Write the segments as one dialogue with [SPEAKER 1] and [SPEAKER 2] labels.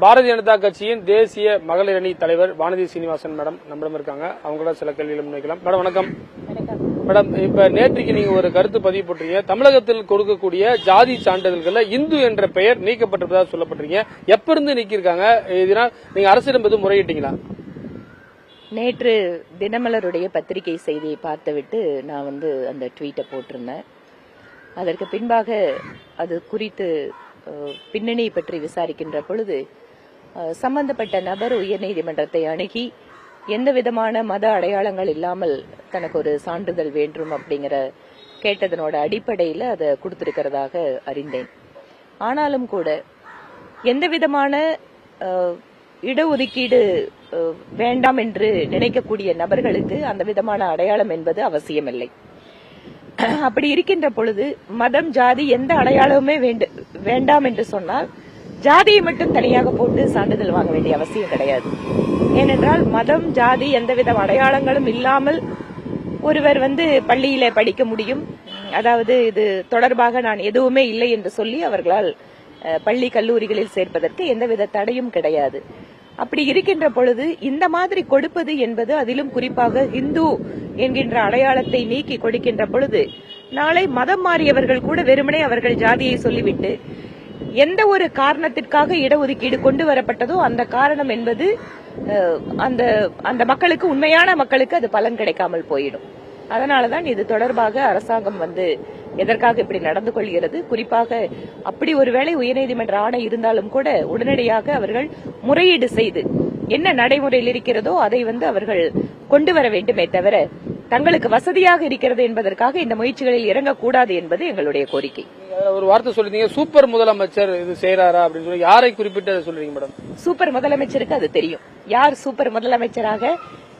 [SPEAKER 1] பாரதிய ஜனதா கட்சியின் தேசிய மகளிர் அணி தலைவர் வானதி சீனிவாசன் மேடம் நம்மிடம் இருக்காங்க. அவங்களோட சில கேள்விகளை முன்வைக்கலாம். மேடம் வணக்கம். மேடம், இப்ப நேற்றுக்கு நீங்க ஒரு கருத்து பதிவு போட்டீங்க. தமிழகத்தில் கொடுக்கக்கூடிய ஜாதி சான்றிதழ்கள்ல இந்து என்ற பெயர் நீக்கப்பட்டிருப்பதாக சொல்லப்பட்டிருக்கீங்க. எப்ப இருந்து நீக்கிருக்காங்க? இதனால் நீங்க அரசிடம் எதுவும் முறையிட்டீங்களா?
[SPEAKER 2] நேற்று தினமலருடைய பத்திரிகை செய்தியை பார்த்துவிட்டு நான் அந்த ட்வீட்டை போட்டிருந்தேன். அதற்கு பின்பாக அது குறித்து பின்னணியை பற்றி விசாரிக்கின்ற பொழுது சம்பந்தப்பட்ட நபர் உயர்நீதிமன்றத்தை அணுகி எந்த விதமான மத அடையாளங்கள் இல்லாமல் தனக்கு ஒரு சான்றிதழ் வேண்டும் அப்படிங்கிற கேட்டதனோட அடிப்படையில் அதை கொடுத்திருக்கிறதாக அறிந்தேன். ஆனாலும் கூட எந்த விதமான இடஒதுக்கீடு வேண்டாம் என்று நினைக்கக்கூடிய நபர்களுக்கு அந்த விதமான அடையாளம் என்பது அவசியமில்லை. அப்படி இருக்கின்ற பொழுது மதம், ஜாதி எந்த அடையாளமுமே வேண்டாம் என்று சொன்னால் ஜாதியை மட்டும் தனியாக போட்டு சான்றிதழ் வாங்க வேண்டிய அவசியம் கிடையாது. ஏனென்றால் மதம், ஜாதி எந்தவித அடையாளங்களும் இல்லாமல் ஒருவர் பள்ளியில படிக்க முடியும். அதாவது இது தொடர்பாக நான் எதுவுமே இல்லை என்று சொல்லி அவர்களால் பள்ளி கல்லூரிகளில் சேர்ப்பதற்கு எந்தவித தடையும் கிடையாது. அப்படி இருக்கின்ற பொழுது இந்த மாதிரி கொடுப்பது என்பது, அதிலும் குறிப்பாக இந்து என்கின்ற அடையாளத்தை நீக்கி கொடுக்கின்ற பொழுது நாளை மதம் மாறியவர்கள் கூட வெறுமனே அவர்கள் ஜாதியை சொல்லிவிட்டு எந்த ஒரு காரணத்திற்காக இடஒதுக்கீடு கொண்டு வரப்பட்டதோ அந்த காரணம் என்பது அந்த மக்களுக்கு, உண்மையான மக்களுக்கு அது பலன் கிடைக்காமல் போயிடும். அதனாலதான் இது தொடர்பாக அரசாங்கம் எதற்காக இப்படி நடந்து கொள்கிறது. குறிப்பாக அப்படி ஒருவேளை உயர்நீதிமன்ற ஆணை இருந்தாலும் கூட உடனடியாக அவர்கள் முறையீடு செய்து என்ன நடைமுறையில் இருக்கிறதோ அதை அவர்கள் கொண்டு வர வேண்டுமே தவிர தங்களுக்கு வசதியாக இருக்கிறது என்பதற்காக இந்த முயற்சிகளில் இறங்கக்கூடாது என்பது எங்களுடைய கோரிக்கை.
[SPEAKER 1] ஒரு வார்த்தை சொல்றீங்க, சூப்பர் முதலமைச்சர் இது செய்யறாரா அப்படின்னு சொல்லி யாரை குறிப்பிட்டு சொல்றீங்க மேடம்?
[SPEAKER 2] சூப்பர் முதலமைச்சருக்கு அது தெரியும். யார் சூப்பர் முதலமைச்சராக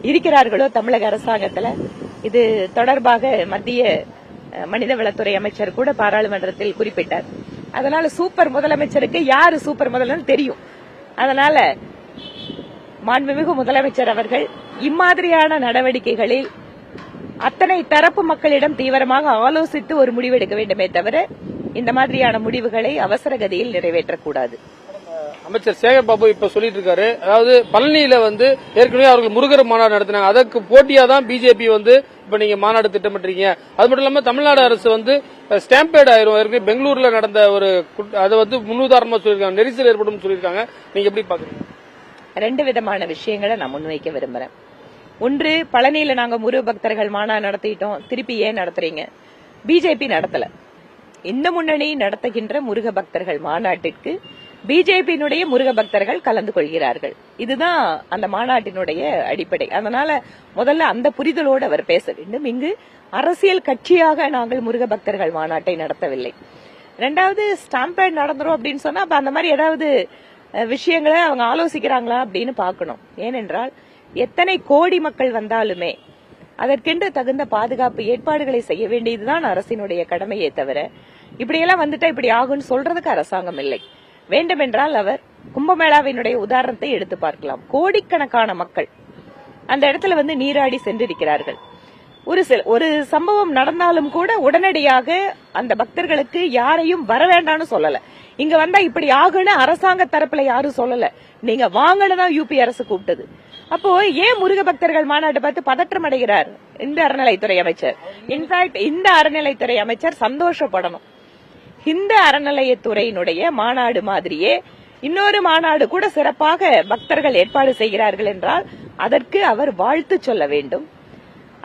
[SPEAKER 2] இருக்கிறார்களோ தமிழக அரசாங்கத்துல, இது தொடர்பாக மத்திய மனிதவளத்துறை அமைச்சர் கூட பாராளுமன்றத்தில் குறிப்பிட்டார். அதனால சூப்பர் முதலமைச்சருக்கு யாரு சூப்பர் முதலமைச்சர் தெரியும். அதனால மாண்புமிகு முதலமைச்சர் அவர்கள் இம்மாதிரியான நடவடிக்கைகளில் அத்தனை தரப்பு மக்களிடம் தீவிரமாக ஆலோசித்து ஒரு முடிவெடுக்க வேண்டுமே தவிர இந்த மாதிரியான முடிவுகளை அவசர கதியில் நிறைவேற்றக்கூடாது.
[SPEAKER 1] அமைச்சர் சேகர் பாபு இப்ப சொல்லிட்டு இருக்காரு, அதாவது பழனியில ஏற்கனவே அவர்கள் முருகர் மாநாடு நடத்தினாங்க. அதற்கு போட்டியா தான் பிஜேபி இப்ப நீங்க மாநாடு திட்டமிட்டிருக்கீங்க. அது மட்டும் இல்லாம தமிழ்நாடு அரசு ஸ்டாம்பேட் ஆயிரும். ஏற்கனவே பெங்களூர்ல நடந்த ஒரு அதை முன்னுதாரணமா சொல்லிருக்காங்க, நெரிசல் ஏற்படும் சொல்லிருக்காங்க. நீங்க எப்படி பாக்குறீங்க?
[SPEAKER 2] ரெண்டு விதமான விஷயங்களை நான் முன்வைக்க விரும்புறேன். ஒன்று, பழனியில நாங்க முருக பக்தர்கள் மாநாடு நடத்திட்டோம், திருப்பி ஏன் நடத்துறீங்க? பிஜேபி நடத்தல. இந்த முன்னணி நடத்துகின்ற முருக பக்தர்கள் மாநாட்டிற்கு பிஜேபியினுடைய முருக பக்தர்கள் கலந்து கொள்கிறார்கள். இதுதான் அந்த மாநாட்டினுடைய அடிப்படை. அதனால முதல்ல அந்த புரிதலோடு அவர் பேச வேண்டும். இங்கு அரசியல் கட்சியாக நாங்கள் முருக பக்தர்கள் மாநாட்டை நடத்தவில்லை. ரெண்டாவது, ஸ்டாம்பேட் நடந்துரும் அப்படின்னு சொன்னா அப்ப அந்த மாதிரி ஏதாவது விஷயங்களை அவங்க ஆலோசிக்கிறாங்களா அப்படின்னு பார்க்கணும். ஏனென்றால் எத்தனை கோடி மக்கள் வந்தாலுமே அதற்கென்று தகுந்த பாதுகாப்பு ஏற்பாடுகளை செய்ய வேண்டியதுதான் அரசினுடைய கடமையே தவிர இப்படியெல்லாம் வந்துட்டா இப்படி ஆகும்னு சொல்றதுக்கு அரசாங்கம் இல்லை. வேண்டுமென்றால் அவர் கும்பமேளாவினுடைய உதாரணத்தை எடுத்து பார்க்கலாம். கோடிக்கணக்கான மக்கள் அந்த இடத்துல நீராடி சென்றிருக்கிறார்கள். ஒரு சம்பவம் நடந்தாலும் கூட உடனடியாக அந்த பக்தர்களுக்கு யாரையும் வர வேண்டாம்னு சொல்லல. இங்க வந்தா இப்படி ஆகுன்னு அரசாங்க தரப்புல யாரும் சொல்லல. நீங்க வாங்கன்னு யூபி அரசு கூப்பிட்டது. அப்போ ஏன் முருக பக்தர்கள் மாநாட்டை பார்த்து பதற்றம் அடைகிறார் இந்த அறநிலைத்துறை அமைச்சர்? இன்ஃபேக்ட் இந்த அறநிலைத்துறை அமைச்சர் சந்தோஷப்படணும். இந்த அறநிலையத்துறையினுடைய மாநாடு மாதிரியே இன்னொரு மாநாடு கூட சிறப்பாக பக்தர்கள் ஏற்பாடு செய்கிறார்கள் என்றால் அதற்கு அவர் வாழ்த்து சொல்ல வேண்டும்.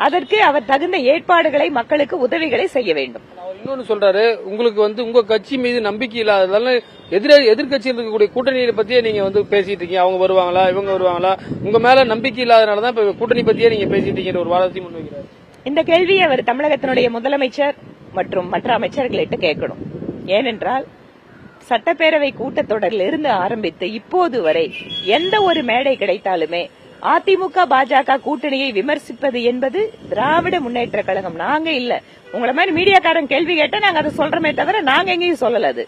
[SPEAKER 2] அதற்கு அவர் தகுந்த ஏற்பாடுகளை, மக்களுக்கு உதவிகளை செய்ய வேண்டும்.
[SPEAKER 1] இன்னொன்னு சொல்றாரு, உங்களுக்கு உங்க கட்சி மீது நம்பிக்கை இல்லாததால எதிர்கட்சியில் இருக்கக்கூடிய கூட்டணியை பத்தியே நீங்க பேசிட்டு இருக்கீங்க. அவங்க வருவாங்களா, இவங்க வருவாங்களா, உங்க மேல நம்பிக்கை இல்லாதனாலதான் இப்ப கூட்டணி பத்தியே நீங்க பேசிட்டு இருக்கீங்க ஒரு வாதத்தை முன்வைக்கிறார்.
[SPEAKER 2] இந்த கேள்வியை அவர் தமிழகத்தினுடைய முதலமைச்சர் மற்றும் மற்ற அமைச்சர்களிட்டு கேட்கணும். ஏனென்றால் சட்டப்பேரவை கூட்டத்தொடரில் இருந்து ஆரம்பித்து இப்போது வரை எந்த ஒரு மேடை கிடைத்தாலுமே அதிமுக பாஜக கூட்டணியை விமர்சிப்பது என்பது திராவிட முன்னேற்ற கழகம். நாங்க இல்ல, உங்களை மாதிரி மீடியாக்காரன் கேள்வி கேட்டா நாங்க அதை சொல்றோமே தவிர நாங்க எங்கேயும் சொல்லல. அது